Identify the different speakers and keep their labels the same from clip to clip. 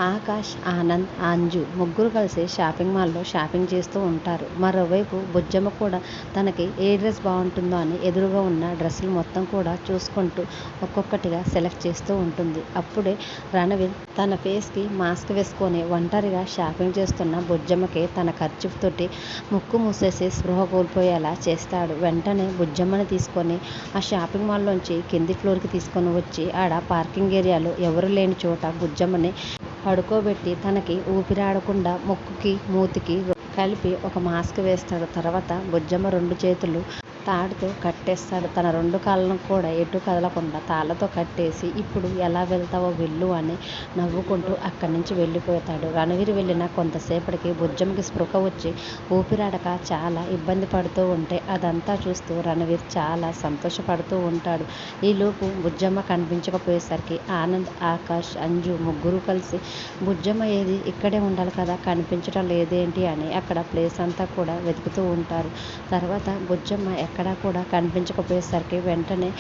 Speaker 1: ఆకాష్, ఆనంద్, అంజు ముగ్గురు కలిసి షాపింగ్ మాల్‌లో షాపింగ్ చేస్తూ ఉంటారు. మరోవైపు బుజ్జమ్మ కూడా తనకి ఏ డ్రెస్ బావుంటుందో అని ఎదురుగా ఉన్న డ్రెస్సులు మొత్తం కూడా చూసుకుంటూ ఒక్కొక్కటిగా సెలెక్ట్ చేస్తూ ఉంటుంది. అప్పుడే రణవీర్ తన ఫేస్‌కి మాస్క్ వేసుకొని ఒంటరిగా షాపింగ్ చేస్తున్న బుజ్జమ్మకి తన కర్చీఫ్ తోటి ముక్కు మూసేసి స్పృహ కోల్పోయేలా చేస్తాడు. వెంటనే బుజ్జమ్మని తీసుకొని ఆ షాపింగ్ మాల్‌లోంచి కింది ఫ్లోర్‌కి తీసుకొని వచ్చి ఆడ పార్కింగ్ ఏరియాలో ఎవరూ లేని చోట బుజ్జమ్మని పడుకోబెట్టి తనకి ఊపిరాడకుండా ముక్కుకి, మూతికి కలిపి ఒక మాస్క్ వేస్తాడు. తర్వాత బుజ్జమ్మ 2 చేతులు తాడుతో కట్టేస్తాడు. తన 2 కాళ్ళను కూడా ఎటు కదలకుండా తాళ్ళతో కట్టేసి ఇప్పుడు ఎలా వెళ్తావో వెళ్ళు అని నవ్వుకుంటూ అక్కడి నుంచి వెళ్ళిపోతాడు. రణవీర్ వెళ్ళిన కొంతసేపటికి బుజ్జమ్మకి స్పృహ వచ్చి ఊపిరాడక చాలా ఇబ్బంది పడుతూ ఉంటే అదంతా చూస్తూ రణవీర్ చాలా సంతోషపడుతూ ఉంటాడు. ఈలోపు బుజ్జమ్మ కనిపించకపోయేసరికి ఆనంద్, ఆకాష్, అంజు ముగ్గురు కలిసి బుజ్జమ్మ ఏది, ఇక్కడే ఉండాలి కదా, కనిపించడం లేదేంటి అని అక్కడ ప్లేస్ అంతా కూడా వెతుకుతూ ఉంటారు. తర్వాత బుజ్జమ్మ ఎక్కడా కూడా కనిపించకపోయేసరికి వెంటనే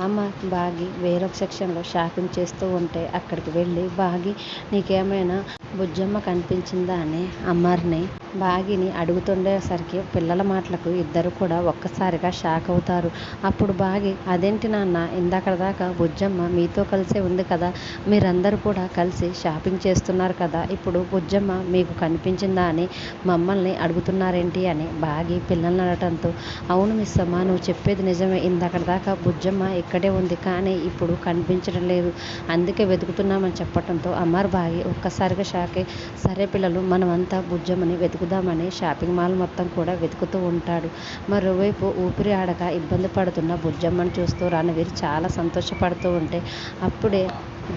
Speaker 1: అమ్మ బాగి వేరొక సెక్షన్‌లో షాపింగ్ చేస్తూ ఉంటే అక్కడికి వెళ్ళి బాగి నీకేమైనా బుజ్జమ్మ కనిపించిందా అని అమ్మర్ని, బాగిని అడుగుతుండేసరికి పిల్లల మాటలకు ఇద్దరు కూడా ఒక్కసారిగా షాక్ అవుతారు. అప్పుడు బాగి అదేంటి నాన్న, ఇందాకడ దాకా బుజ్జమ్మ మీతో కలిసే ఉంది కదా, మీరందరూ కూడా కలిసి షాపింగ్ చేస్తున్నారు కదా, ఇప్పుడు బుజ్జమ్మ మీకు కనిపించిందా అని మమ్మల్ని అడుగుతున్నారేంటి అని బాగి పిల్లల్ని అడగటంతో అవును మిస్ అమ్మ, నువ్వు చెప్పేది నిజమే, ఇందాకడ దాకా బుజ్జమ్మ ఇక్కడే ఉంది కానీ ఇప్పుడు కనిపించడం లేదు, అందుకే వెతుకుతున్నామని చెప్పడంతో అమర్ బాగి ఒక్కసారిగా షాక్ అయి సరే పిల్లలు మనమంతా బుజ్జమ్మని వెతుకుదామని షాపింగ్ మాల్ మొత్తం కూడా వెతుకుతూ ఉంటాడు. మరోవైపు ఊపిరి ఆడక ఇబ్బంది పడుతున్న బుజ్జమ్మని చూస్తూ రణవీర్ చాలా సంతోషపడుతూ ఉంటే అప్పుడే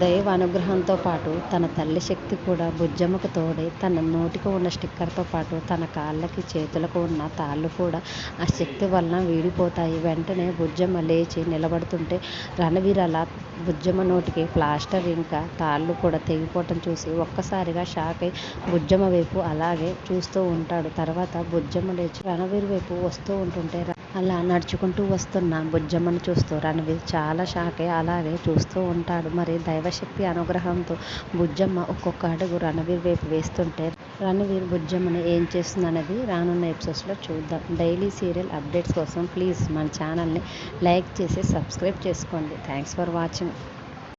Speaker 1: దైవ అనుగ్రహంతో పాటు తన తల్లి శక్తి కూడా బుజ్జమ్మకు తోడై తన నోటికి ఉన్న స్టిక్కర్తో పాటు తన కాళ్ళకి, చేతులకు ఉన్న తాళ్ళు కూడా ఆ శక్తి వలన వీడిపోతాయి. వెంటనే బుజ్జమ్మ లేచి నిలబడుతుంటే రణవీర్ అలా బుజ్జమ్మ నోటికి ప్లాస్టర్ ఇంకా తాళ్ళు కూడా తెగిపోవటం చూసి ఒక్కసారిగా షాక్ అయి బుజ్జమ్మ వైపు అలాగే చూస్తూ ఉంటాడు. తర్వాత బుజ్జమ్మ లేచి రణవీర్ వైపు వస్తూ ఉంటుంటే అలా నడుచుకుంటూ వస్తున్న బుజ్జమ్మని చూస్తూ రణవీర్ చాలా షాక్ అయి అలాగే చూస్తూ ఉంటాడు. మరి దైవశక్తి అనుగ్రహంతో బుజ్జమ్మ ఒక్కొక్క అడుగు రణవీర్ వైపు వేస్తుంటే రణవీర్ బుజ్జమ్మని ఏం చేస్తుందనేది రానున్న ఎపిసోడ్స్లో చూద్దాం. డైలీ సీరియల్ అప్డేట్స్ కోసం ప్లీజ్ మన ఛానల్ని లైక్ చేసి సబ్స్క్రైబ్ చేసుకోండి. Thanks for watching.